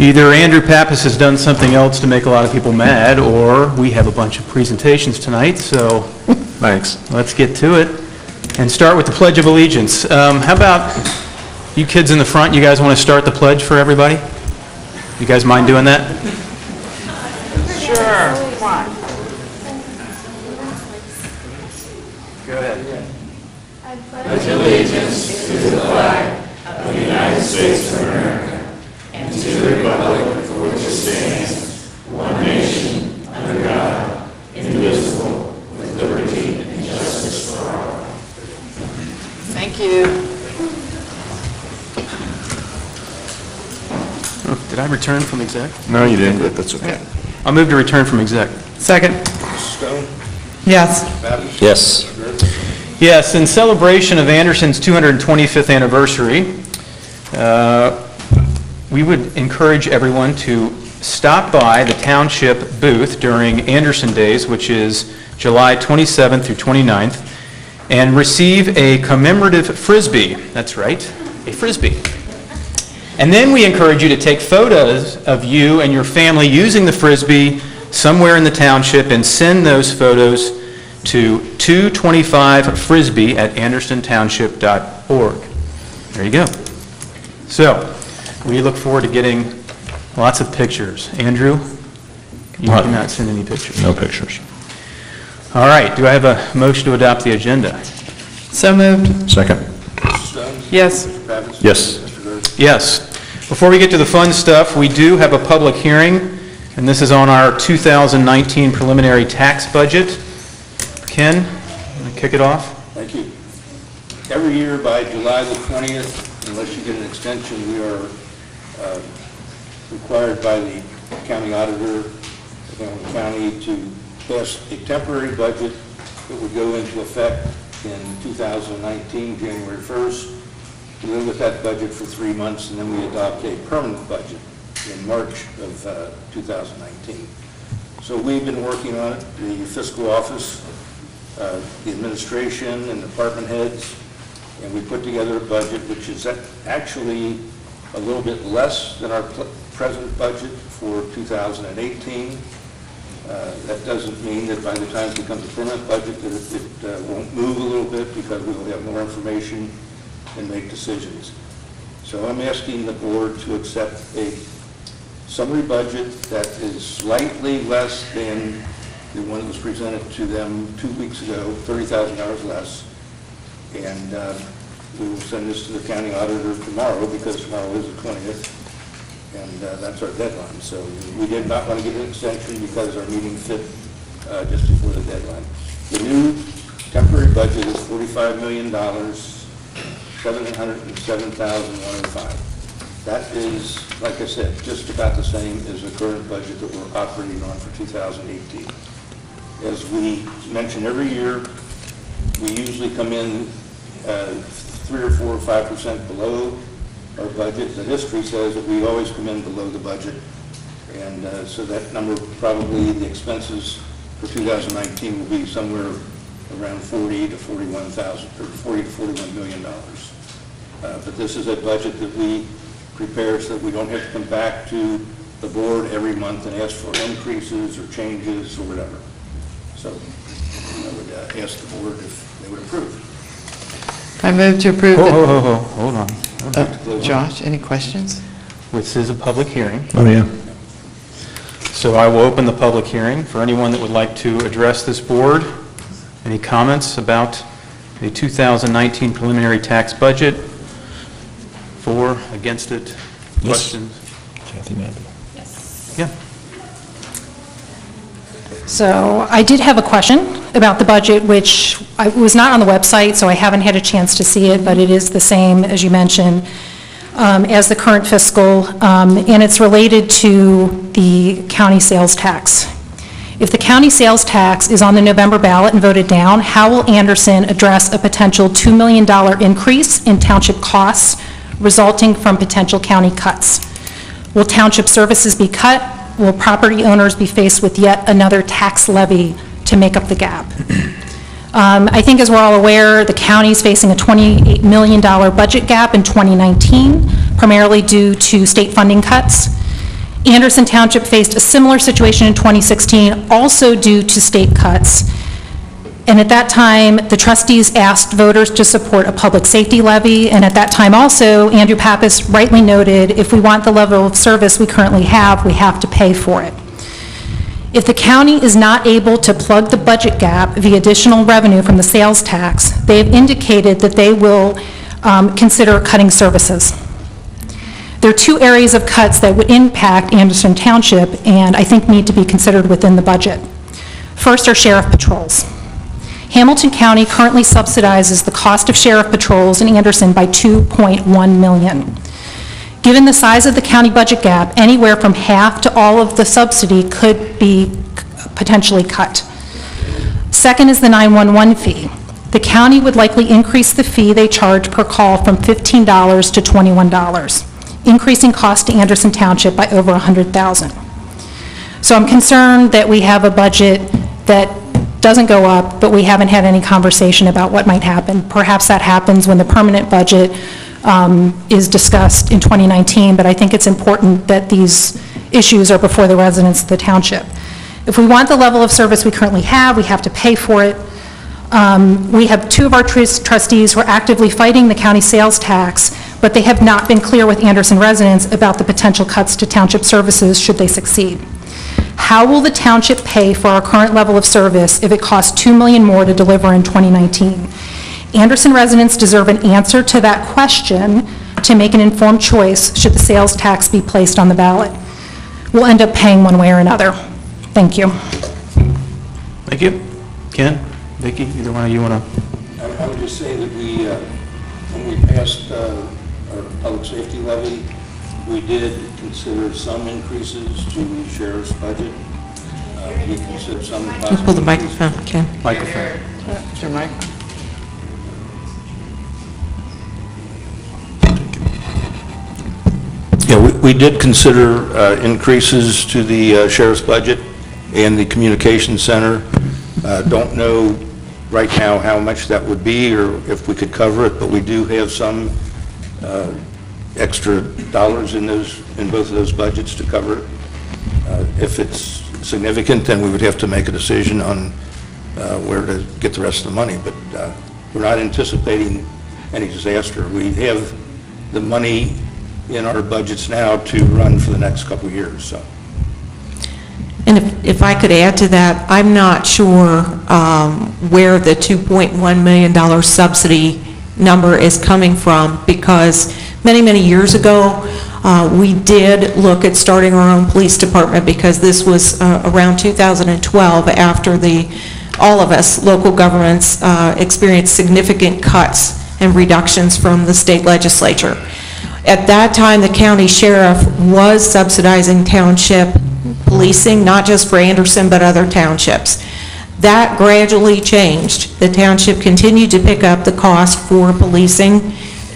Either Andrew Pappas has done something else to make a lot of people mad, or we have a bunch of presentations tonight, so Thanks. let's get to it and start with the Pledge of Allegiance. How about you kids in the front, you guys want to start the pledge for everybody? You guys mind doing that? Sure. Come on. Go ahead. I pledge allegiance to the flag of the United States of America and to the republic for which it stands, one nation, under God, indivisible, with liberty and justice for all. Thank you. Oh, did I return from exec? No, you didn't, but that's okay. I'll move to return from exec. Second. Stone? Yes. Babbitt? Yes. Yes, in celebration of Anderson's 225th anniversary, we would encourage everyone to stop by the Township booth during Anderson Days, which is July 27th through 29th, and receive a commemorative Frisbee. That's right, a Frisbee. And then we encourage you to take photos of you and your family using the Frisbee somewhere in the township and send those photos to 225frisbee@andersontownship.org. There you go. So, we look forward to getting lots of pictures. Andrew, you cannot send any pictures. No pictures. All right, do I have a motion to adopt the agenda? So moved. Second? Yes. Yes. Yes. Before we get to the fun stuff, we do have a public hearing, and this is on our 2019 preliminary tax budget. Ken, you want to kick it off? Thank you. Every year by July the 20th, unless you get an extension, we are required by the county auditor of Hamilton County to pass a temporary budget that would go into effect in 2019, January 1st. We live with that budget for 3 months, and then we adopt a permanent budget in March of 2019. So we've been working on it, the fiscal office, the administration and department heads, and we put together a budget which is actually a little bit less than our present budget for 2018. That doesn't mean that by the time it becomes a permanent budget that it won't move a little bit, because we will have more information and make decisions. So I'm asking the board to accept a summary budget that is slightly less than the one that was presented to them 2 weeks ago, $30,000 less. And we will send this to the county auditor tomorrow, because tomorrow is the 20th, and that's our deadline. So we did not want to give an extension because our meeting fit just before the deadline. The new temporary budget is $45,707,105. That is, like I said, just about the same as the current budget that we're operating on for 2018. As we mention every year, we usually come in 3 or 4 or 5% below our budget. The history says that we always come in below the budget, and so that number, probably the expenses for 2019 will be somewhere around 40 to 41,000, or 40 to 41 million dollars. But this is a budget that we prepare so that we don't have to come back to the board every month and ask for increases or changes or whatever. So I would ask the board if they would approve. I move to approve. Hold on. Josh, any questions? This is a public hearing, Oh, yeah. so I will open the public hearing for anyone that would like to address this board. Any comments about the 2019 preliminary tax budget? For, against it, questions? Kathy Mann. Yeah. So I did have a question about the budget, which was not on the website, so I haven't had a chance to see it, but it is the same, as you mentioned, as the current fiscal, and it's related to the county sales tax. If the county sales tax is on the November ballot and voted down, how will Anderson address a potential $2 million increase in township costs resulting from potential county cuts? Will township services be cut? Will property owners be faced with yet another tax levy to make up the gap? I think, as we're all aware, the county is facing a $28 million budget gap in 2019, primarily due to state funding cuts. Anderson Township faced a similar situation in 2016, also due to state cuts. And at that time, the trustees asked voters to support a public safety levy, and at that time also, Andrew Pappas rightly noted, if we want the level of service we currently have, we have to pay for it. If the county is not able to plug the budget gap via additional revenue from the sales tax, they have indicated that they will consider cutting services. There are two areas of cuts that would impact Anderson Township and I think need to be considered within the budget. First are sheriff patrols. Hamilton County currently subsidizes the cost of sheriff patrols in Anderson by $2.1 million. Given the size of the county budget gap, anywhere from half to all of the subsidy could be potentially cut. Second is the 911 fee. The county would likely increase the fee they charge per call from $15 to $21, increasing cost to Anderson Township by over $100,000. So I'm concerned that we have a budget that doesn't go up, but we haven't had any conversation about what might happen. Perhaps that happens when the permanent budget is discussed in 2019, but I think it's important that these issues are before the residents of the township. If we want the level of service we currently have, we have to pay for it. We have two of our trustees who are actively fighting the county sales tax, but they have not been clear with Anderson residents about the potential cuts to township services should they succeed. How will the township pay for our current level of service if it costs $2 million more to deliver in 2019? Anderson residents deserve an answer to that question to make an informed choice should the sales tax be placed on the ballot. We'll end up paying one way or another. Thank you. Thank you. Ken, Vicki, either one of you want to? I would just say that when we passed our public safety levy, we did consider some increases to the sheriff's budget. We considered some possible. Pull the microphone, Ken. Microphone. Is your mic? Yeah, we did consider increases to the sheriff's budget and the communications center. Don't know right now how much that would be or if we could cover it, but we do have some extra dollars in both of those budgets to cover it. If it's significant, then we would have to make a decision on where to get the rest of the money, but we're not anticipating any disaster. We have the money in our budgets now to run for the next couple of years. So. And if I could add to that, I'm not sure where the $2.1 million subsidy number is coming from, because many years ago, we did look at starting our own police department, because this was around 2012 after all of us, local governments, experienced significant cuts and reductions from the state legislature. At that time, the county sheriff was subsidizing township policing, not just for Anderson, but other townships. That gradually changed. The township continued to pick up the cost for policing.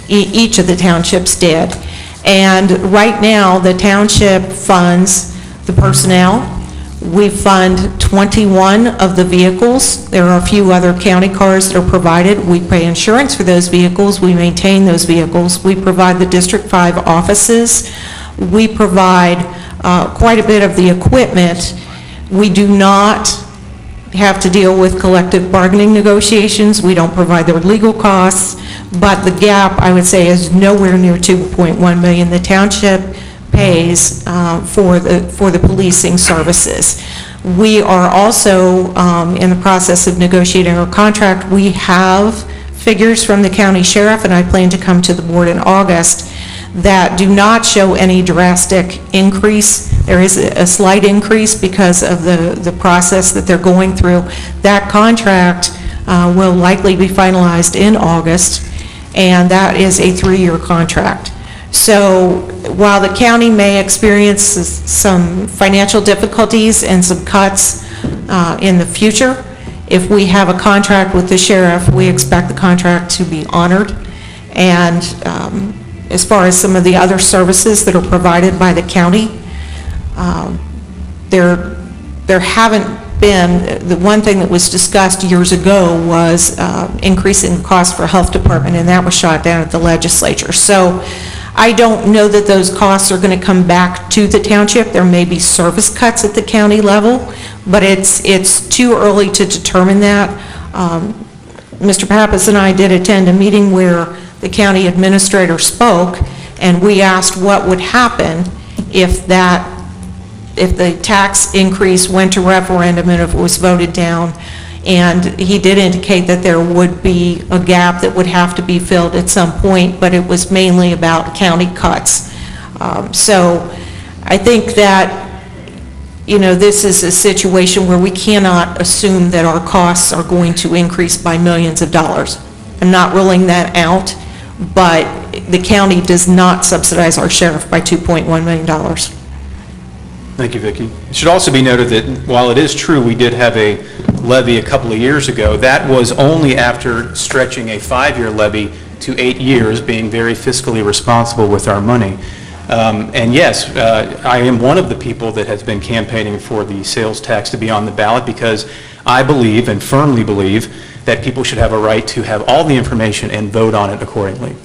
Each of the townships did. And right now, the township funds the personnel. We fund 21 of the vehicles. There are a few other county cars that are provided. We pay insurance for those vehicles. We maintain those vehicles. We provide the District 5 offices. We provide quite a bit of the equipment. We do not have to deal with collective bargaining negotiations. We don't provide their legal costs, but the gap, I would say, is nowhere near $2.1 million. The township pays for the policing services. We are also in the process of negotiating our contract. We have figures from the county sheriff, and I plan to come to the board in August, that do not show any drastic increase. There is a slight increase because of the process that they're going through. That contract will likely be finalized in August, and that is a 3-year contract. So while the county may experience some financial difficulties and some cuts in the future, if we have a contract with the sheriff, we expect the contract to be honored. And as far as some of the other services that are provided by the county, there haven't been, the one thing that was discussed years ago was increasing the cost for health department, and that was shot down at the legislature. So I don't know that those costs are going to come back to the township. There may be service cuts at the county level, but it's too early to determine that. Mr. Pappas and I did attend a meeting where the county administrator spoke, and we asked what would happen if the tax increase went to referendum and if it was voted down. And he did indicate that there would be a gap that would have to be filled at some point, but it was mainly about county cuts. So I think that, this is a situation where we cannot assume that our costs are going to increase by millions of dollars. I'm not ruling that out, but the county does not subsidize our sheriff by $2.1 million. Thank you, Vicki. It should also be noted that while it is true we did have a levy a couple of years ago, that was only after stretching a 5-year levy to 8 years, being very fiscally responsible with our money. And yes, I am one of the people that has been campaigning for the sales tax to be on the ballot because I believe and firmly believe that people should have a right to have all the information and vote on it accordingly.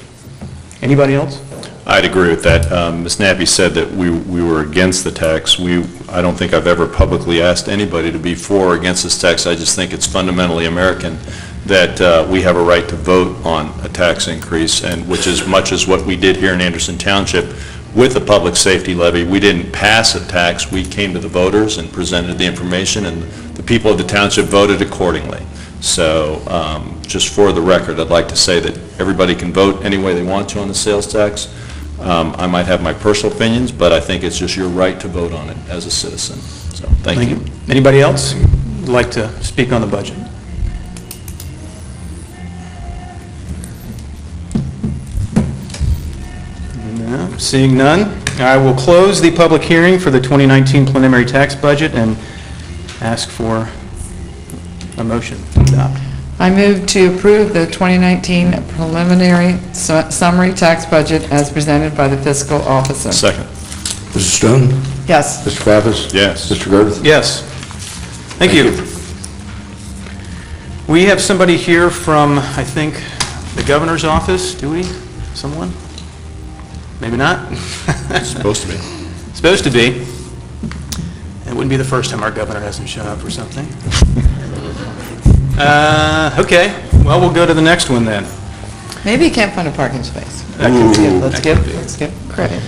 Anybody else? I'd agree with that. Ms. Nappy said that we were against the tax. I don't think I've ever publicly asked anybody to be for or against this tax. I just think it's fundamentally American that we have a right to vote on a tax increase, and which is much as what we did here in Anderson Township with the public safety levy. We didn't pass a tax. We came to the voters and presented the information, and the people of the township voted accordingly. So just for the record, I'd like to say that everybody can vote any way they want to on the sales tax. I might have my personal opinions, but I think it's just your right to vote on it as a citizen. So thank you. Anybody else would like to speak on the budget? No, seeing none, I will close the public hearing for the 2019 preliminary tax budget and ask for a motion to adopt. I move to approve the 2019 preliminary summary tax budget as presented by the fiscal officer. Second. Mrs. Stone? Yes. Mr. Pappas? Yes. Mr. Gerth? Yes. Thank you. We have somebody here from, I think, the governor's office. Do we? Someone? Maybe not? It's supposed to be. Supposed to be. It wouldn't be the first time our governor hasn't shown up for something. Okay. Well, we'll go to the next one then. Maybe you can't find a parking space. That could be. Let's give credit.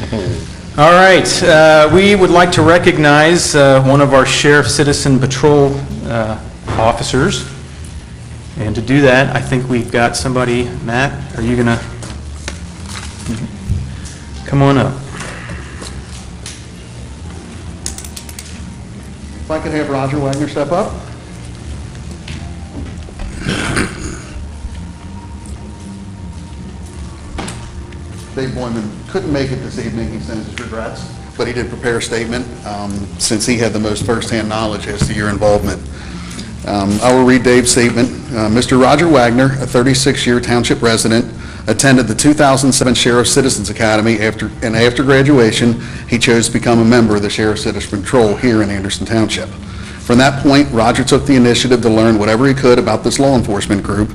All right. We would like to recognize one of our Sheriff Citizen Patrol officers. And to do that, I think we've got somebody. Matt, are you going to come on up? If I could have Roger Wagner step up. Dave Boyman couldn't make it this evening. He sends his regrets, but he did prepare a statement since he had the most firsthand knowledge as to your involvement. I will read Dave's statement. Mr. Roger Wagner, a 36-year township resident, attended the 2007 Sheriff Citizens Academy, and after graduation, he chose to become a member of the Sheriff Citizen Patrol here in Anderson Township. From that point, Roger took the initiative to learn whatever he could about this law enforcement group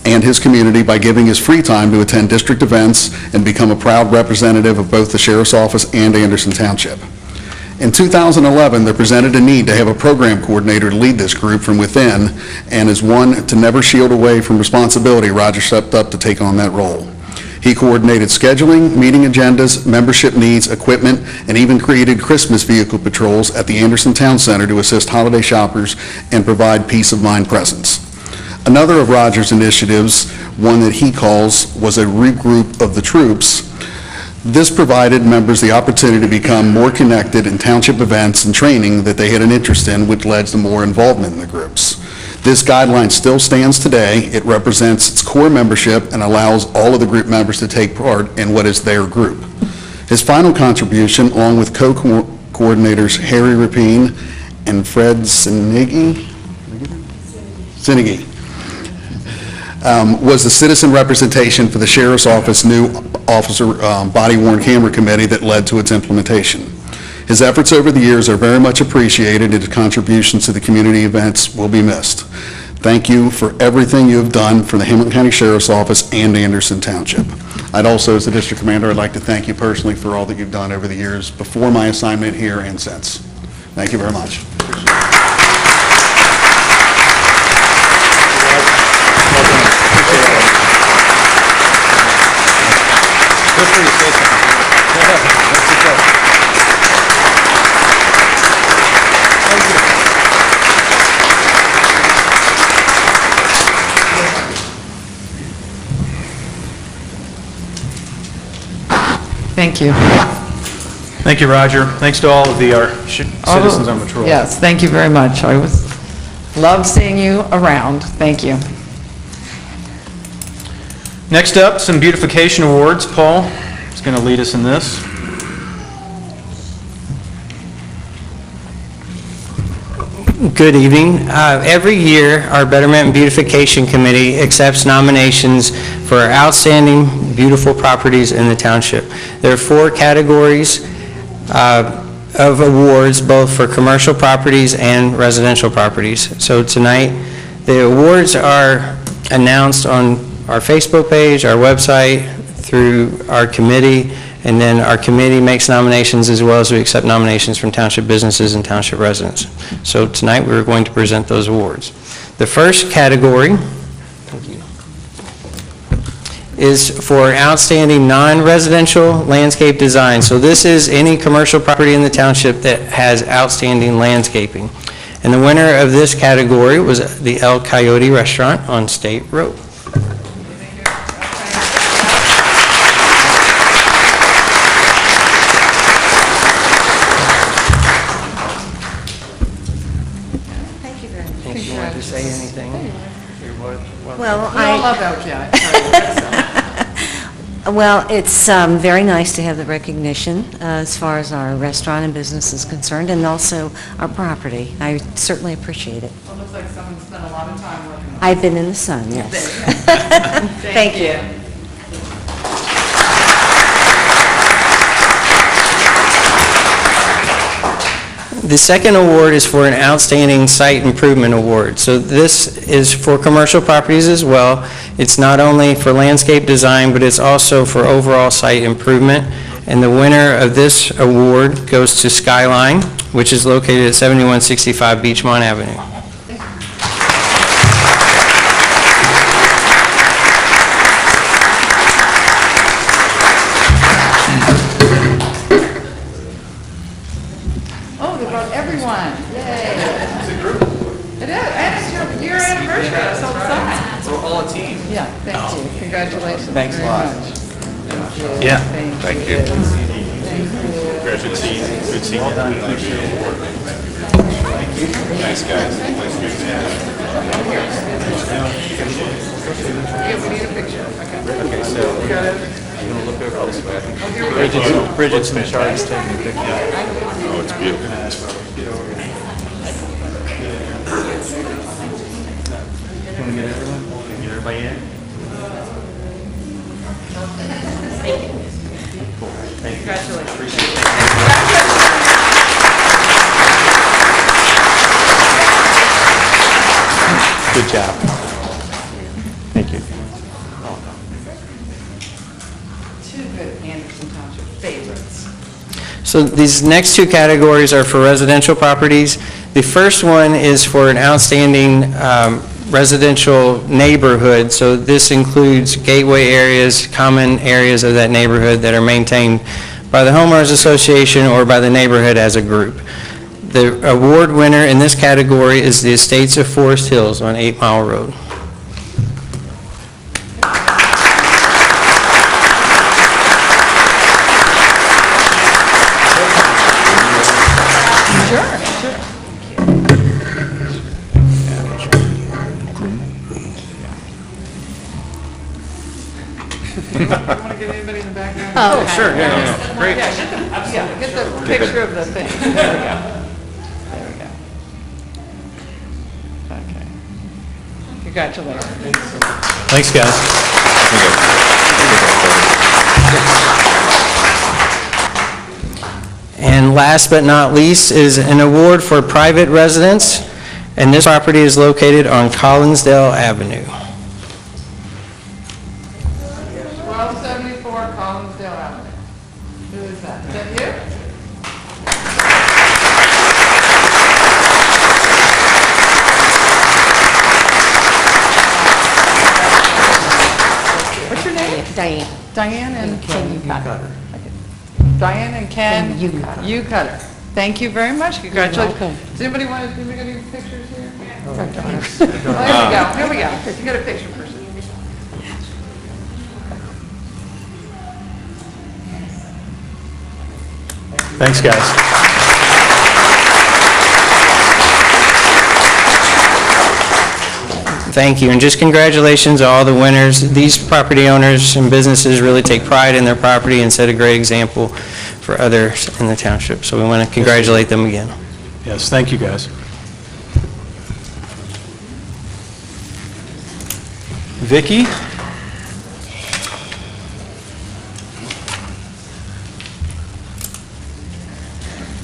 and his community by giving his free time to attend district events and become a proud representative of both the Sheriff's Office and Anderson Township. In 2011, there presented a need to have a program coordinator to lead this group from within, and as one to never shield away from responsibility, Roger stepped up to take on that role. He coordinated scheduling, meeting agendas, membership needs, equipment, and even created Christmas vehicle patrols at the Anderson Town Center to assist holiday shoppers and provide peace of mind presence. Another of Roger's initiatives, one that he calls, was a regroup of the troops. This provided members the opportunity to become more connected in township events and training that they had an interest in, which led to more involvement in the groups. This guideline still stands today. It represents its core membership and allows all of the group members to take part in what is their group. His final contribution, along with co-coordinators Harry Rapine and Fred Sinigi, was the citizen representation for the Sheriff's Office new officer body-worn camera committee that led to its implementation. His efforts over the years are very much appreciated, and his contributions to the community events will be missed. Thank you for everything you have done for the Hamilton County Sheriff's Office and Anderson Township. I'd also, as the district commander, I'd like to thank you personally for all that you've done over the years before my assignment here and since. Thank you very much. Feel free to say something. Thank you. Thank you, Roger. Thanks to all of our citizens on patrol. Yes, thank you very much. I love seeing you around. Thank you. Next up, some beautification awards. Paul is going to lead us in this. Good evening. Every year, our Betterment and Beautification Committee accepts nominations for outstanding beautiful properties in the township. There are 4 categories of awards, both for commercial properties and residential properties. So tonight, the awards are announced on our Facebook page, our website, through our committee, and then our committee makes nominations as well as we accept nominations from township businesses and township residents. So tonight we're going to present those awards. The first category is for outstanding non-residential landscape design. So this is any commercial property in the township that has outstanding landscaping. And the winner of this category was the El Coyote Restaurant on State Road. Well, We all love LGI. well, it's very nice to have the recognition as far as our restaurant and business is concerned, and also our property. I certainly appreciate it. Well, it looks like someone spent a lot of time working on it. I've been in the sun, yes. Thank you. The second award is for an outstanding site improvement award. So this is for commercial properties as well. It's not only for landscape design, but it's also for overall site improvement. And the winner of this award goes to Skyline, which is located at 7165 Beachmont Avenue. Everyone, yay. It's a group. It is, and it's your anniversary, that's all exciting. We're all a team. Yeah, thank you, congratulations. Thanks a very lot. much. Thank you. Yeah. Thank you. Good seeing you. Good seeing you. Nice guys. Yeah, we need a picture, okay. Okay, so you got it. You want to look over this way? I think Bridget's in charge of taking the picture. Oh, it's beautiful. Want to get everyone? Get everybody in? Congratulations. Appreciate it. Good job. Thank you. Two good Anderson Township favorites. So these next 2 categories are for residential properties. The first one is for an outstanding residential neighborhood. So this includes gateway areas, common areas of that neighborhood that are maintained by the homeowners association or by the neighborhood as a group. The award winner in this category is the Estates of Forest Hills on 8 Mile Road. You want to get anybody in the background? Oh, sure, yeah. Great. Yeah, get the picture of the thing. There we go. There we go. Okay. Congratulations. Thanks, guys. And last but not least is an award for private residence, and this property is located on Collinsdale Avenue. 1274 Collinsdale Avenue. Who is that? Is that you? What's your name? Diane. Diane and Ken Cutter. Diane and Ken Cutter. Cutter. Thank you very much. Congratulations. welcome. Does anybody want to, get any pictures here? Oh, here we go. You got a picture person. Thanks, guys. Thank you, and just congratulations to all the winners. These property owners and businesses really take pride in their property and set a great example for others in the township, so we want to congratulate them again. Yes, thank you, guys. Vicki?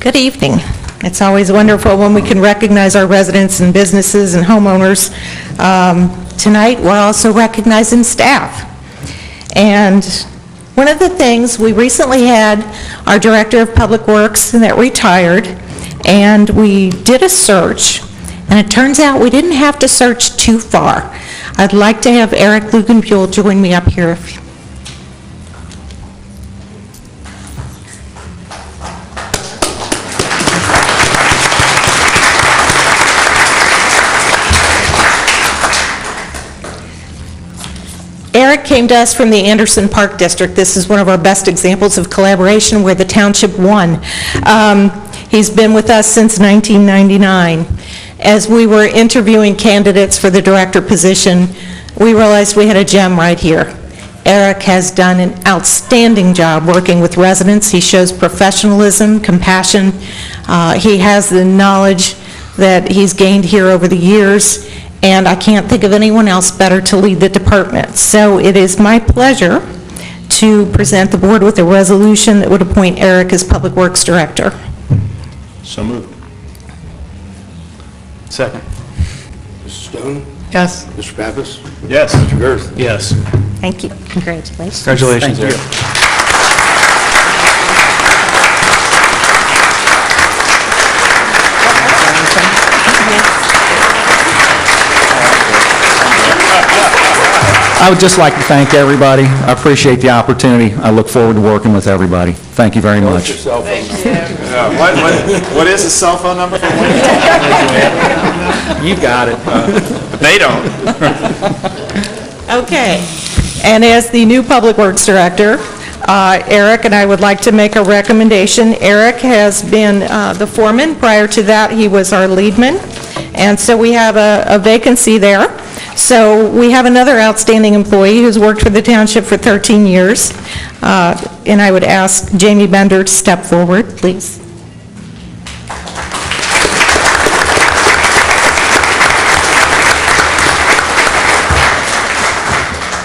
Good evening. It's always wonderful when we can recognize our residents and businesses and homeowners. Tonight, we're also recognizing staff. And one of the things, we recently had our Director of Public Works that retired, and we did a search, and it turns out we didn't have to search too far. I'd like to have Eric Lugenbuehl join me up here. Eric came to us from the Anderson Park District. This is one of our best examples of collaboration where the township won. He's been with us since 1999. As we were interviewing candidates for the director position, we realized we had a gem right here. Eric has done an outstanding job working with residents. He shows professionalism, compassion. He has the knowledge that he's gained here over the years, and I can't think of anyone else better to lead the department. So it is my pleasure to present the board with a resolution that would appoint Eric as Public Works Director. So moved. Second. Mrs. Stone? Yes. Mr. Pappas? Yes. Mr. Girth? Yes. Thank you. Congratulations. Congratulations, Eric. I would just like to thank everybody. I appreciate the opportunity. I look forward to working with everybody. Thank you very much. Thank you. What is the cell phone number for Wayne? You got it. They don't. Okay. And as the new Public Works Director, Eric and I would like to make a recommendation. Eric has been the foreman. Prior to that, he was our leadman. And so we have a vacancy there. So we have another outstanding employee who's worked for the township for 13 years. And I would ask Jamie Bender to step forward, please.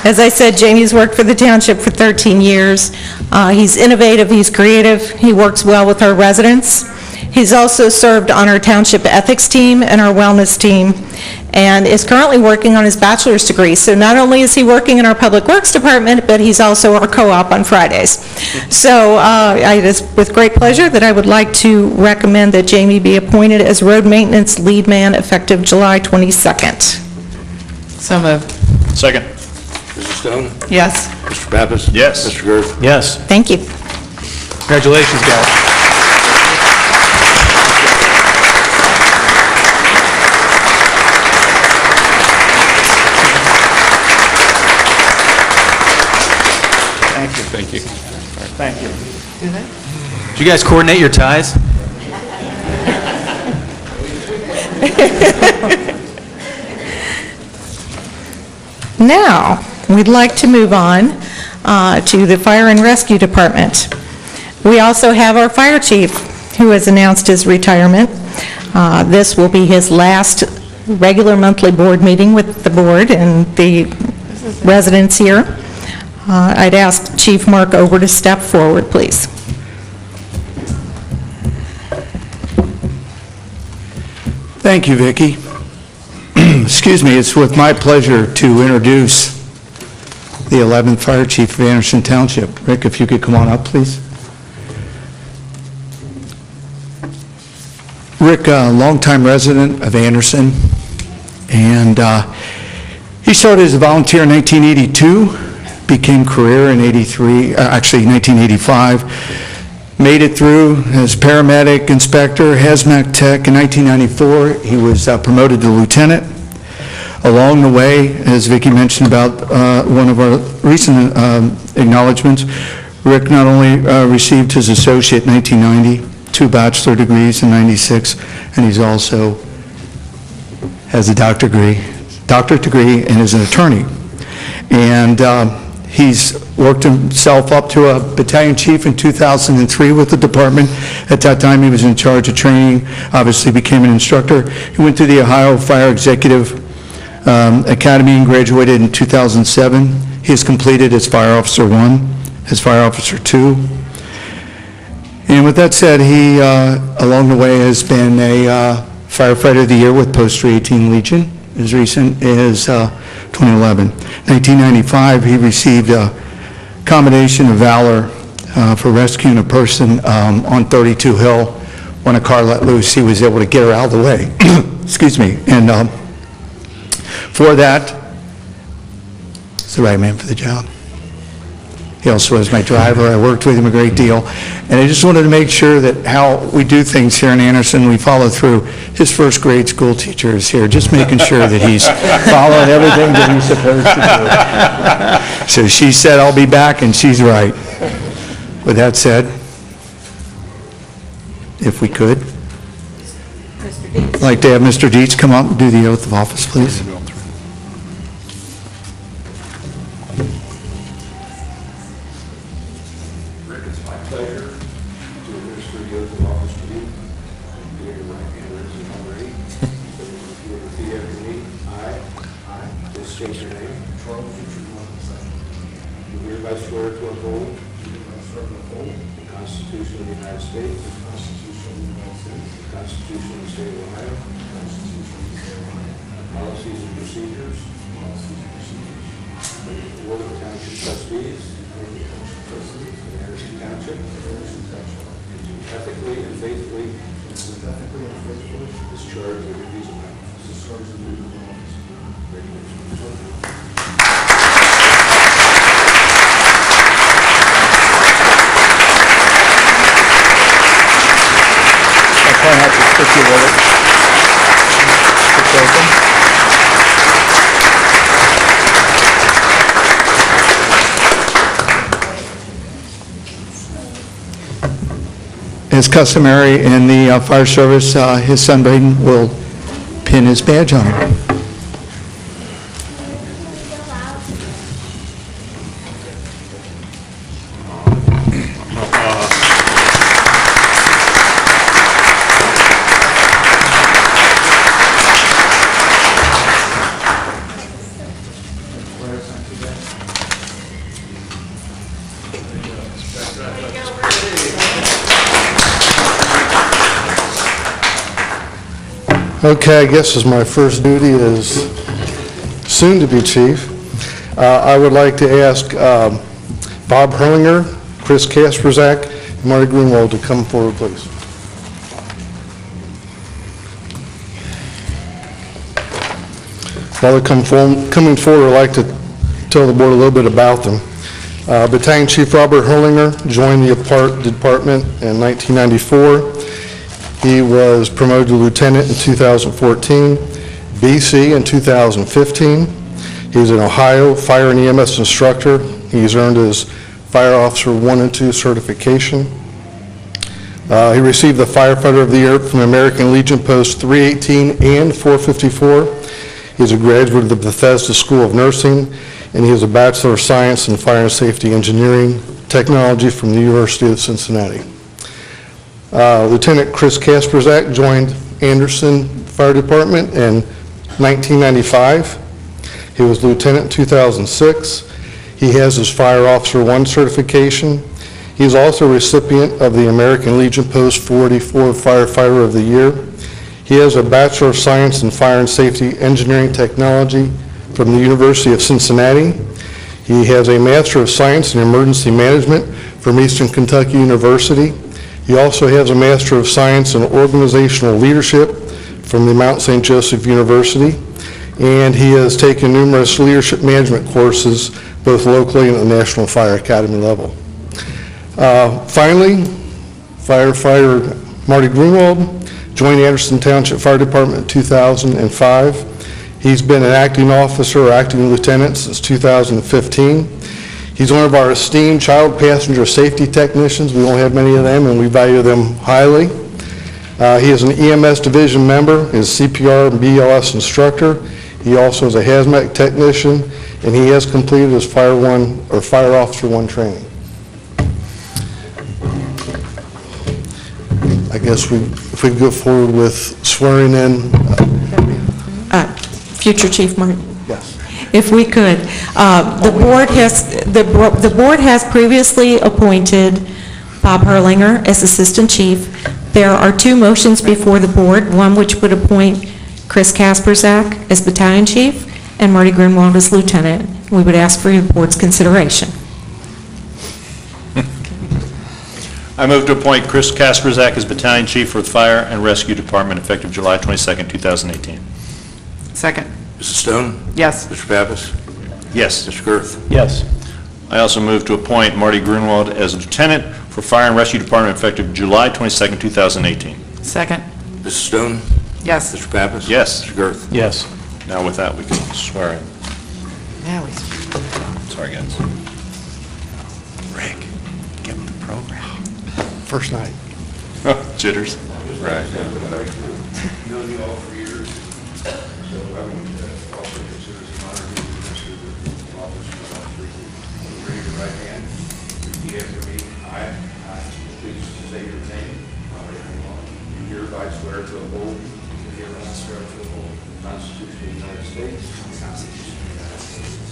As I said, Jamie's worked for the township for 13 years. He's innovative, he's creative, he works well with our residents. He's also served on our township ethics team and our wellness team, and is currently working on his bachelor's degree. So not only is he working in our Public Works Department, but he's also our co-op on Fridays. So it is with great pleasure that I would like to recommend that Jamie be appointed as road maintenance lead man effective July 22nd. So moved. Second. Mrs. Stone? Yes. Mr. Pappas? Yes. Mr. Girth? Yes. Thank you. Congratulations, guys. Thank you. Thank you. Did you guys coordinate your ties? Now, we'd like to move on to the Fire and Rescue Department. We also have our fire chief, who has announced his retirement. This will be his last regular monthly board meeting with the board and the residents here. I'd ask Chief Mark Ober to step forward, please. Thank you, Vicki. Excuse me, it's with my pleasure to introduce the 11th Fire Chief of Anderson Township. Rick, if you could come on up, please. Rick, a longtime resident of Anderson, and he started as a volunteer in 1982, became career in 1985, made it through as paramedic, inspector, hazmat tech. In 1994, he was promoted to lieutenant. Along the way, as Vicki mentioned about one of our recent acknowledgements, Rick not only received his associate in 1990, 2 bachelor degrees in 96, and he's also has a doctorate degree and is an attorney. And he's worked himself up to a battalion chief in 2003 with the department. At that time, he was in charge of training, obviously became an instructor. He went to the Ohio Fire Executive Academy and graduated in 2007. He has completed his Fire Officer 1, his Fire Officer 2. And with that said, he, along the way, has been a Firefighter of the Year with Post 318 Legion, as recent as 2011. 1995, he received a Commendation of Valor for rescuing a person on 32 Hill. When a car let loose, he was able to get her out of the way. Excuse me. And for that, he's the right man for the job. He also was my driver. I worked with him a great deal. And I just wanted to make sure that how we do things here in Anderson, we follow through. His first grade school teacher is here, just making sure that he's following everything that he's supposed to do. So she said, I'll be back, and she's right. With that said, if we could, I'd like to have Mr. Dietz come up and do the oath of office, please. I swear to uphold the Constitution of the United States, the Constitution of the State of Ohio, policies and procedures for the Board of Township Trustees of Anderson Township, and to ethically and faithfully discharge the duties of my office. Try not to stick you with it. It's open. As customary in the fire service, his son Braden will pin his badge on him. Okay, I guess as my first duty as soon-to-be chief, I would like to ask Bob Hurlinger, Chris Kasperzak, and Marty Greenwald to come forward, please. While they're coming forward, I'd like to tell the board a little bit about them. Battalion Chief Robert Hurlinger joined the department in 1994. He was promoted to lieutenant in 2014, BC in 2015. He was an Ohio Fire and EMS instructor. He's earned his Fire Officer 1 and 2 certification. He received the Firefighter of the Year from American Legion Post 318 and 454. He's a graduate of the Bethesda School of Nursing, and he has a Bachelor of Science in Fire and Safety Engineering Technology from the University of Cincinnati. Lieutenant Chris Kasperzak joined Anderson Fire Department in 1995. He was lieutenant in 2006. He has his Fire Officer 1 certification. He's also a recipient of the American Legion Post 44 Firefighter of the Year. He has a Bachelor of Science in Fire and Safety Engineering Technology from the University of Cincinnati. He has a Master of Science in Emergency Management from Eastern Kentucky University. He also has a Master of Science in Organizational Leadership from the Mount St. Joseph University, and he has taken numerous leadership management courses, both locally and at the National Fire Academy level. Finally, firefighter Marty Grunwald joined Anderson Township Fire Department in 2005. He's been an acting officer or acting lieutenant since 2015. He's one of our esteemed child passenger safety technicians. We don't have many of them, and we value them highly. He is an EMS division member, is CPR and BLS instructor. He also is a hazmat technician, and he has completed his Fire Officer 1 training. I guess if we go forward with swearing in. Future Chief Martin. Yes. If we could. The board has previously appointed Bob Herlinger as Assistant Chief. There are 2 motions before the board, one which would appoint Chris Kasperzak as Battalion Chief and Marty Grunwald as Lieutenant. We would ask for your board's consideration. I move to appoint Chris Kasperzak as Battalion Chief for the Fire and Rescue Department effective July 22nd, 2018. Second. Mrs. Stone? Yes. Mr. Pappas? Yes. Mr. Girth? Yes. I also move to appoint Marty Grunwald as Lieutenant for Fire and Rescue Department effective July 22nd, 2018. Second. Mrs. Stone? Yes. Mr. Pappas? Yes. Mr. Girth? Yes. Now with that, we can swear in. Now we. Sorry, guys. Rick, get with the program. First night. Jitters. Right. Known you all for years, so I would also consider it an honor to administer the office of officer. Raise your right hand. Repeat after me. I, please say your name. You hereby swear to uphold. The Constitution of the United States. The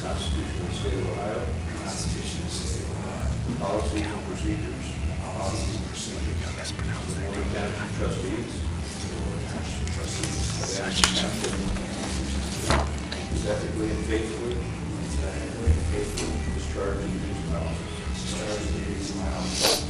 Constitution of the State of Ohio. Policies and procedures. The Board of Township Trustees. Ethically and faithfully. Discharge the duties of my office.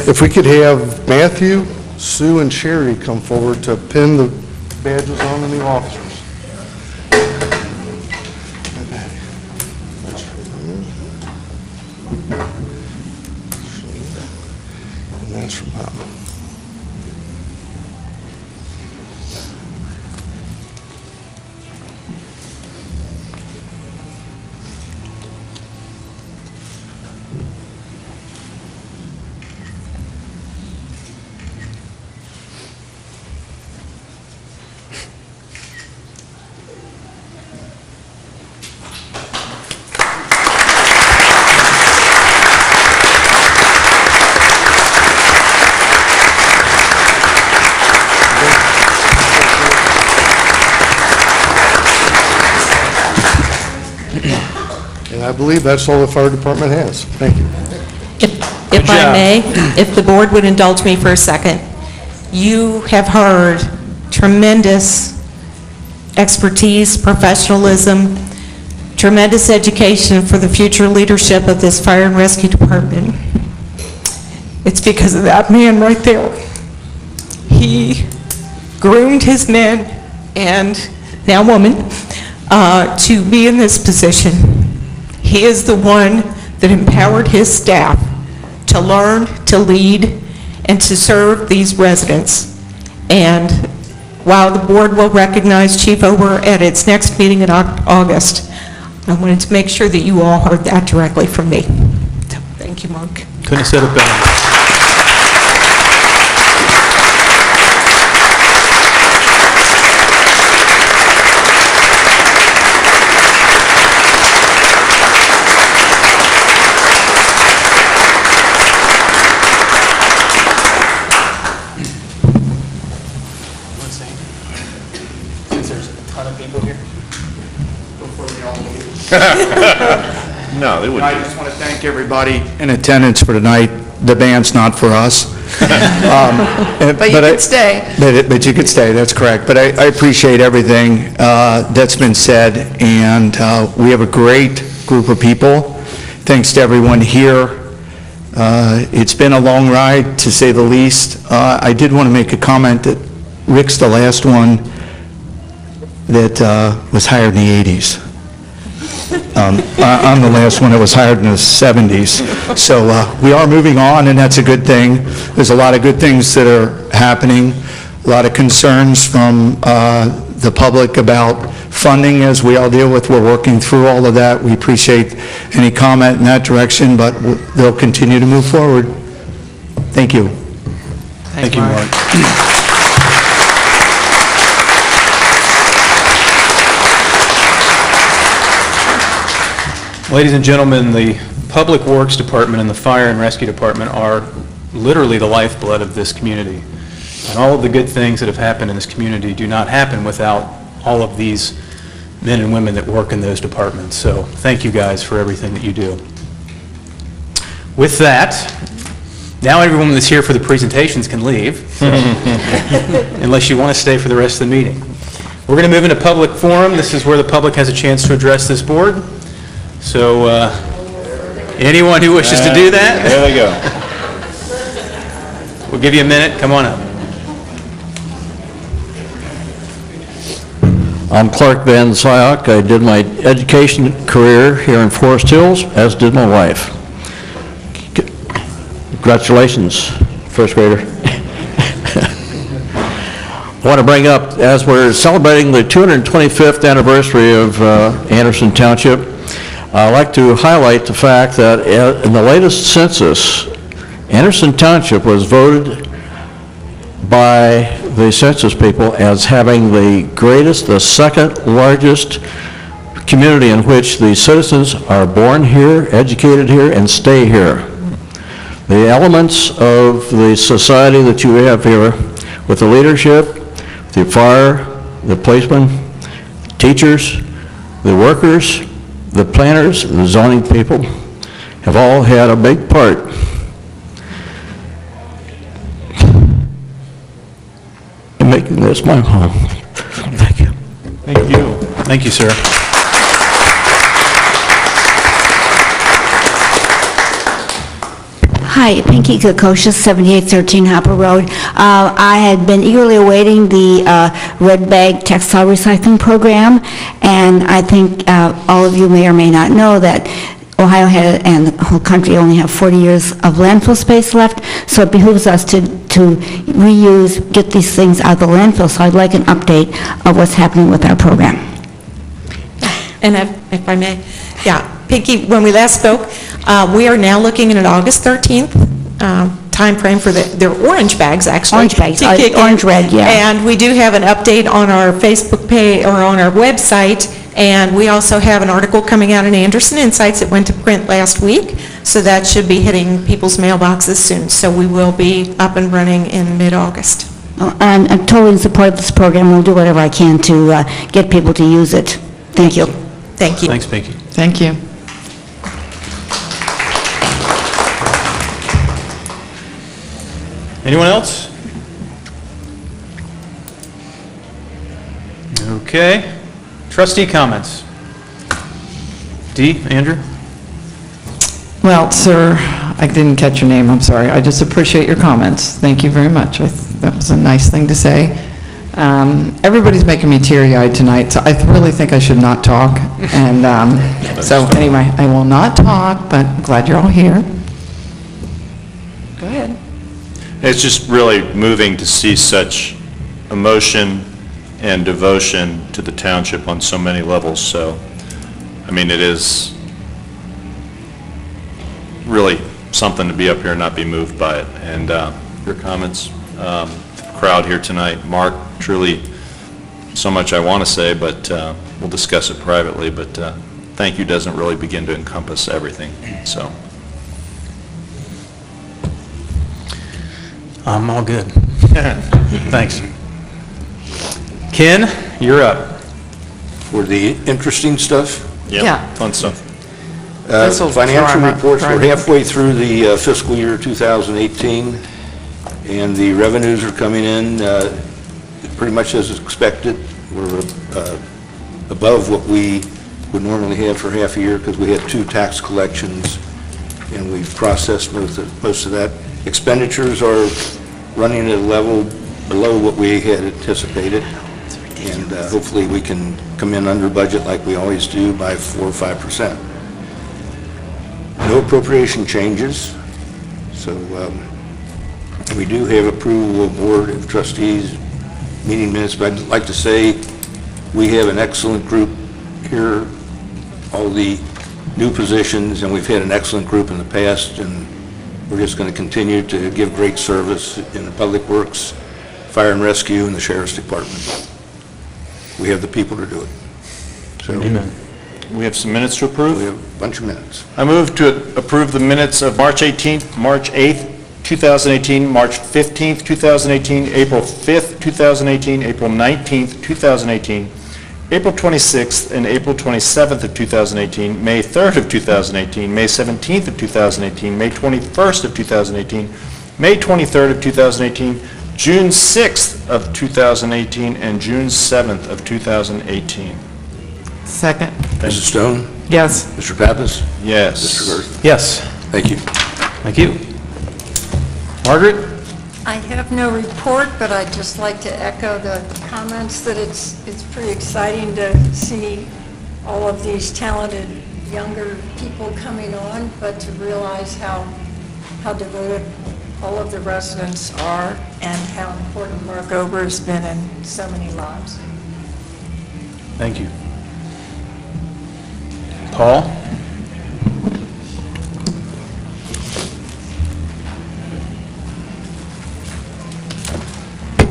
If we could have Matthew, Sue, and Sherry come forward to pin the badges on the new officers. And that's from Bob. And I believe that's all the fire department has. Thank you. If I may, if the board would indulge me for a second, you have heard tremendous expertise, professionalism, tremendous education for the future leadership of this fire and rescue department. It's because of that man right there. He groomed his men and now woman to be in this position. He is the one that empowered his staff to learn, to lead, and to serve these residents. And while the board will recognize Chief Ober at its next meeting in August, I wanted to make sure that you all heard that directly from me. So, thank you, Mark. Couldn't have said it better. No, they wouldn't. I just want to thank everybody in attendance for tonight. The band's not for us. But you can stay. But you could stay, that's correct. But I appreciate everything that's been said, and we have a great group of people. Thanks to everyone here. It's been a long ride, to say the least. I did want to make a comment that Rick's the last one that was hired in the 80s. I'm the last one that was hired in the 70s. So we are moving on, and that's a good thing. There's a lot of good things that are happening, a lot of concerns from the public about funding, as we all deal with. We're working through all of that. We appreciate any comment in that direction, but they'll continue to move forward. Thank you. Thank you, Mark. Ladies and gentlemen, the Public Works Department and the Fire and Rescue Department are literally the lifeblood of this community. And all of the good things that have happened in this community do not happen without all of these men and women that work in those departments. So thank you guys for everything that you do. With that, now everyone that's here for the presentations can leave, so, unless you want to stay for the rest of the meeting. We're going to move into public forum. This is where the public has a chance to address this board. So anyone who wishes to do that? There they go. We'll give you a minute. Come on up. I'm Clark Van Syok. I did my education career here in Forest Hills, as did my wife. Congratulations, first grader. I want to bring up, as we're celebrating the 225th anniversary of Anderson Township, I'd like to highlight the fact that in the latest census, Anderson Township was voted by the census people as having the second largest community in which the citizens are born here, educated here, and stay here. The elements of the society that you have here, with the leadership, the fire, the policemen, teachers, the workers, the planners, the zoning people, have all had a big part in making this my home. Thank you. Thank you. Thank you, sir. Hi, Pinky Kokosha, 7813 Hopper Road. I had been eagerly awaiting the Red Bag Textile Recycling Program, and I think all of you may or may not know that Ohio and the whole country only have 40 years of landfill space left, so it behooves us to reuse, get these things out of the landfill. So I'd like an update of what's happening with our program. And if I may, yeah, Pinky, when we last spoke, we are now looking at an August 13th time frame for their orange bags, actually. Orange bags, orange red, yeah. And we do have an update on our Facebook page or on our website, and we also have an article coming out in Anderson Insights that went to print last week, so that should be hitting people's mailboxes soon. So we will be up and running in mid-August. I'm totally in support of this program. We'll do whatever I can to get people to use it. Thank you. Thank you. Thanks, Pinky. Thank you. Anyone else? Okay. Trustee comments. Dee, Andrew? Well, sir, I didn't catch your name, I'm sorry. I just appreciate your comments. Thank you very much. That was a nice thing to say. Everybody's making me teary-eyed tonight, so I really think I should not talk. And so anyway, I will not talk, but I'm glad you're all here. Go ahead. It's just really moving to see such emotion and devotion to the township on so many levels. So, I mean, it is really something to be up here and not be moved by it. And your comments, the crowd here tonight, Mark, truly so much I want to say, but we'll discuss it privately. But thank you doesn't really begin to encompass everything. So. I'm all good. Thanks. Ken, you're up. For the interesting stuff, Yeah. Fun stuff. This'll Financial drive up- reports, we're drive up. halfway through the fiscal year 2018, and the revenues are coming in pretty much as expected. We're above what we would normally have for half a year because we had 2 tax collections, and we've processed most of that. Expenditures are running at a level below what we had anticipated, and hopefully we can come in under budget like we always do by 4 or 5%. No appropriation changes, so we do have approval of Board of Trustees meeting minutes, but I'd like to say we have an excellent group here, all the new positions, and we've had an excellent group in the past, and we're just going to continue to give great service in the Public Works, Fire and Rescue, and the Sheriff's Department. We have the people to do it. So, Amen. We have some minutes to approve? We have a bunch of minutes. I move to approve the minutes of March 18th, March 8th, 2018, March 15th, 2018, April 5th, 2018, April 19th, 2018, April 26th and April 27th of 2018, May 3rd of 2018, May 17th of 2018, May 21st of 2018, May 23rd of 2018, June 6th of 2018, and June 7th of 2018. Second. Mrs. Stone? Yes. Mr. Pappas? Yes. Mr. Garth? Yes. Thank you. Thank you. Margaret? I have no report, but I'd just like to echo the comments that it's pretty exciting to see all of these talented younger people coming on, but to realize how devoted all of the residents are and how important Mark Ober has been in so many lives. Thank you. Paul?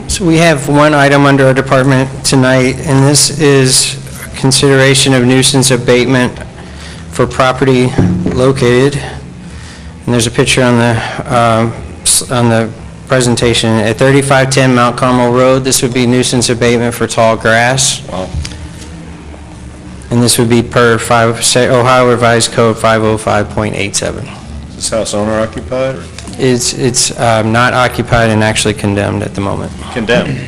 So we have one item under our department tonight, and this is consideration of nuisance abatement for property located, and there's a picture on the presentation, at 3510 Mount Carmel Road. This would be nuisance abatement for tall grass. Wow. And this would be per Ohio Revised Code 505.87. Is this house owner occupied or It's not occupied and actually condemned at the moment. condemned?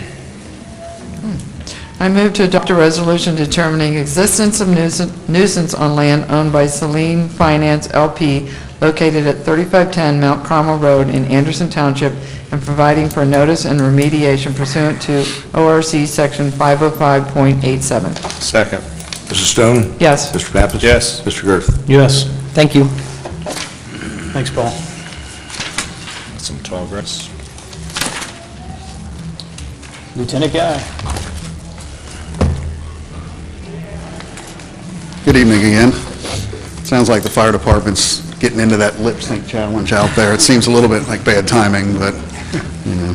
I move to adopt a resolution determining existence of nuisance on land owned by Celine Finance LP located at 3510 Mount Carmel Road in Anderson Township and providing for notice and remediation pursuant to ORC Section 505.87. Second. Mrs. Stone? Yes. Mr. Pappas? Yes. Mr. Garth? Yes. Thank you. Thanks, Paul. Some tall grass. Lieutenant Guy? Good evening again. Sounds like the fire department's getting into that lip sync challenge out there. It seems a little bit like bad timing, but, you know.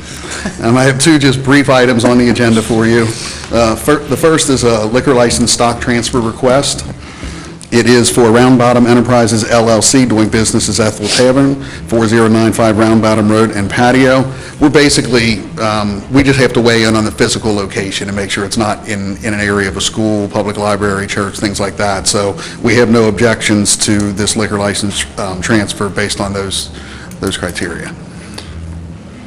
I have 2 just brief items on the agenda for you. The first is a liquor license stock transfer request. It is for Round Bottom Enterprises LLC, doing business as Ethel Tavern, 4095 Round Bottom Road and patio. We're basically, we just have to weigh in on the physical location and make sure it's not in an area of a school, public library, church, things like that. So we have no objections to this liquor license transfer based on those criteria.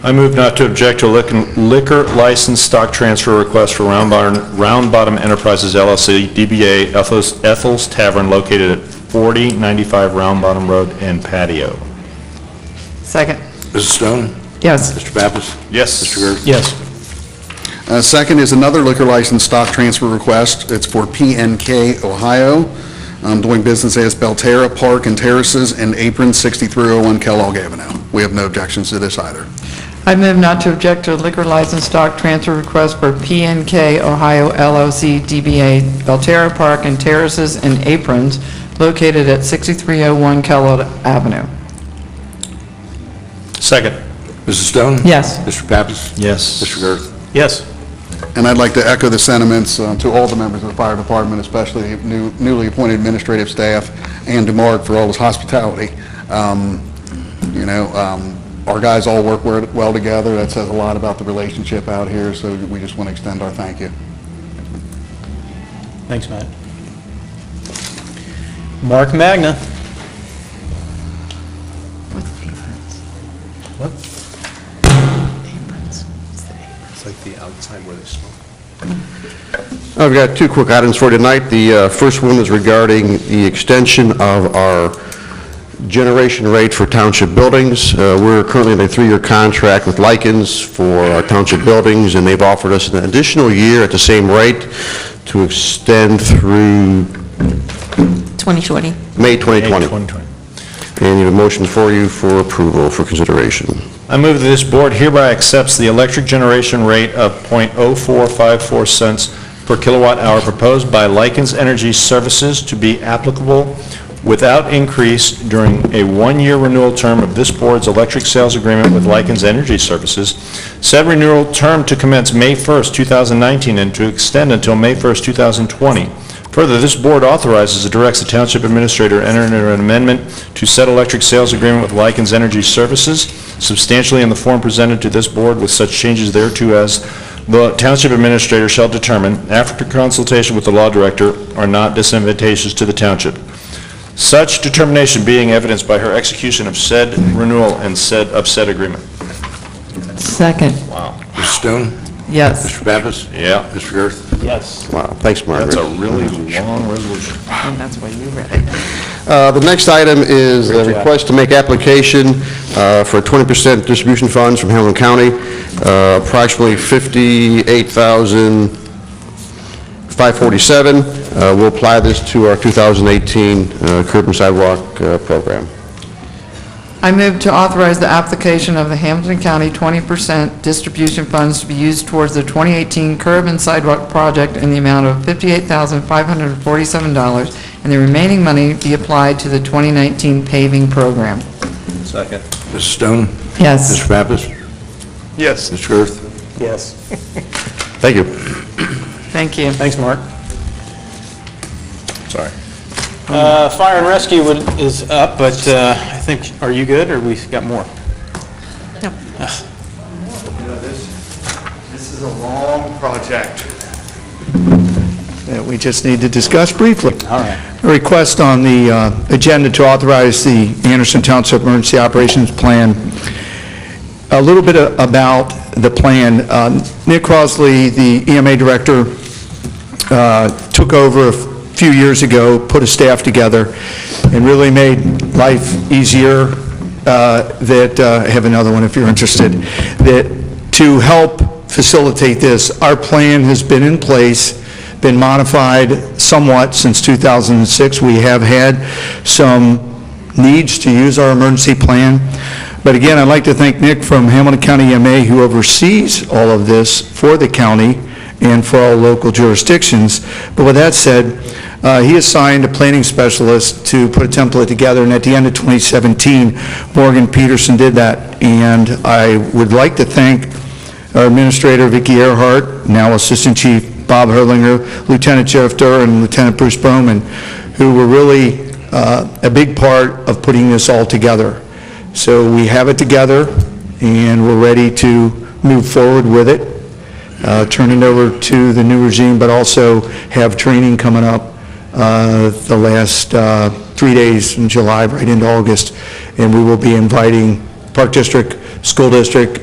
I move not to object to liquor license stock transfer request for Round Bottom Enterprises LLC, DBA Ethel's Tavern, located at 4095 Round Bottom Road and patio. Second. Mrs. Stone? Yes. Mr. Pappas? Yes. Mr. Garth? Yes. Second is another liquor license stock transfer request. It's for PNK Ohio, doing business as Belterra Park and Terraces and Apron, 6301 Kellogg Avenue. We have no objections to this either. I move not to object to a liquor license stock transfer request for PNK Ohio LLC DBA Belterra Park and Terraces and Aprons located at 6301 Kellogg Avenue. Second. Mrs. Stone? Yes. Mr. Pappas? Yes. Mr. Garth? Yes. And I'd like to echo the sentiments to all the members of the fire department, especially newly appointed administrative staff, and to Mark for all his hospitality. Our guys all work well together. That says a lot about the relationship out here, so we just want to extend our thank you. Thanks, Matt. Mark Magna. What? It's like the outside where they smoke. I've got two quick items for tonight. The first one is regarding the extension of our generation rate for township buildings. We're currently in a 3-year contract with Likens for our township buildings, and they've offered us an additional year at the same rate to extend through 2020. May 2020. May 2020. And you have a motion for you for approval for consideration. I move that this board hereby accepts the electric generation rate of .0454 cents per kilowatt hour proposed by Likens Energy Services to be applicable without increase during a 1-year renewal term of this board's electric sales agreement with Likens Energy Services. Said renewal term to commence May 1st, 2019, and to extend until May 1st, 2020. Further, this board authorizes and directs the township administrator to enter into an amendment to said electric sales agreement with Likens Energy Services, substantially in the form presented to this board with such changes thereto as the township administrator shall determine, after consultation with the law director, are not disadvantageous to the township. Such determination being evidenced by her execution of said renewal and said agreement. Second. Wow. Mr. Stone? Yes. Mr. Pappas? Yeah. Mr. Girth? Yes. Wow, thanks, Margaret. That's a really long resolution. And that's why you read it. The next item is a request to make application for 20% distribution funds from Hamilton County, approximately $58,547. We'll apply this to our 2018 curb and sidewalk program. I move to authorize the application of the Hamilton County 20% distribution funds to be used towards the 2018 curb and sidewalk project in the amount of $58,547, and the remaining money be applied to the 2019 paving program. Second. Mr. Stone? Yes. Mr. Pappas? Yes. Mr. Girth? Yes. Thank you. Thank you. Thanks, Mark. Sorry. Fire and rescue is up, but I think, are you good, or we got more? No. This is a long project that we just need to discuss briefly. All right. A request on the agenda to authorize the Anderson Township Emergency Operations Plan. A little bit about the plan. Nick Crosley, the EMA director, took over a few years ago, put a staff together, and really made life easier. I have another one if you're interested. That to help facilitate this, our plan has been in place, been modified somewhat since 2006. We have had some needs to use our emergency plan. But again, I'd like to thank Nick from Hamilton County EMA, who oversees all of this for the county and for all local jurisdictions. But with that said, he assigned a planning specialist to put a template together, and at the end of 2017, Morgan Peterson did that. And I would like to thank our administrator, Vicki Earhart, now Assistant Chief Bob Herlinger, Lieutenant Sheriff Durr, and Lieutenant Bruce Bowman, who were really a big part of putting this all together. So we have it together, and we're ready to move forward with it, turn it over to the new regime, but also have training coming up the last 3 days in July, right into August, and we will be inviting Park District, School District,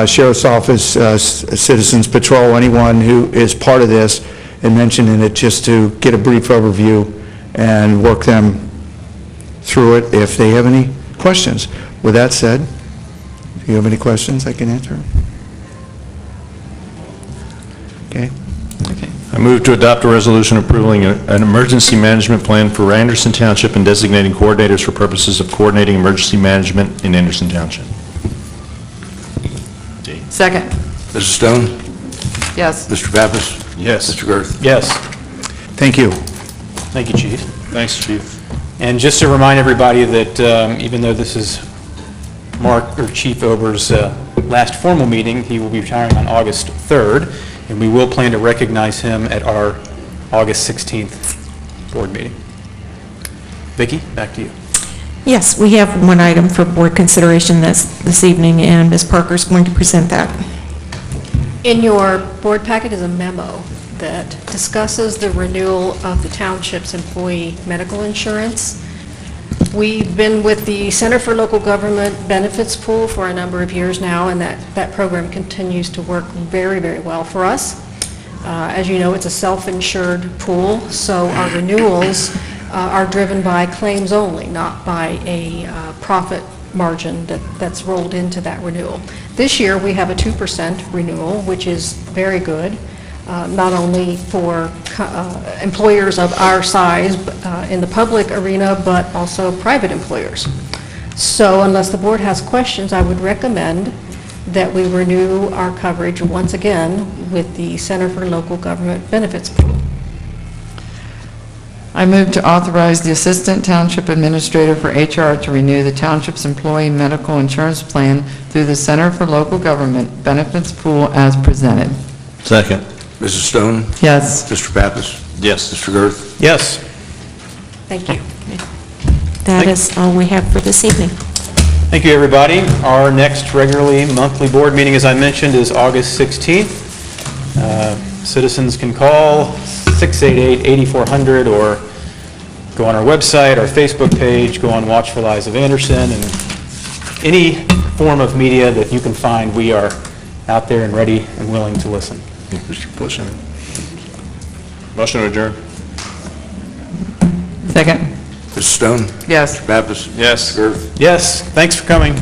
Sheriff's Office, Citizens Patrol, anyone who is part of this, and mentioning it just to get a brief overview and work them through it if they have any questions. With that said, if you have any questions, I can answer. Okay. I move to adopt a resolution approving an emergency management plan for Anderson Township and designating coordinators for purposes of coordinating emergency management in Anderson Township. Second. Mrs. Stone? Yes. Mr. Pappas? Yes. Mr. Girth? Yes. Thank you. Thank you, Chief. Thanks, Chief. And just to remind everybody that even though this is Mark, or Chief Ober's last formal meeting, he will be retiring on August 3rd, and we will plan to recognize him at our August 16th board meeting. Vicki, back to you. Yes, we have one item for board consideration this evening, and Ms. Parker is going to present that. In your board packet is a memo that discusses the renewal of the township's employee medical insurance. We've been with the Center for Local Government Benefits Pool for a number of years now, and that program continues to work very, very well for us. As you know, it's a self-insured pool, so our renewals are driven by claims only, not by a profit margin that's rolled into that renewal. This year, we have a 2% renewal, which is very good, not only for employers of our size in the public arena, but also private employers. So unless the board has questions, I would recommend that we renew our coverage once again with the Center for Local Government Benefits Pool. I move to authorize the Assistant Township Administrator for HR to renew the township's employee medical insurance plan through the Center for Local Government Benefits Pool as presented. Second. Mrs. Stone? Yes. Mr. Pappas? Yes. Mr. Girth? Yes. Thank you. That is all we have for this evening. Thank you, everybody. Our next regularly monthly board meeting, as I mentioned, is August 16th. Citizens can call 688-8400 or go on our website, our Facebook page, go on Watch for Lives of Anderson, and any form of media that you can find, we are out there and ready and willing to listen. Mr. Pushing. Motion to adjourn. Second. Mrs. Stone? Yes. Mr. Pappas? Yes. Mr. Girth? Yes, thanks for coming.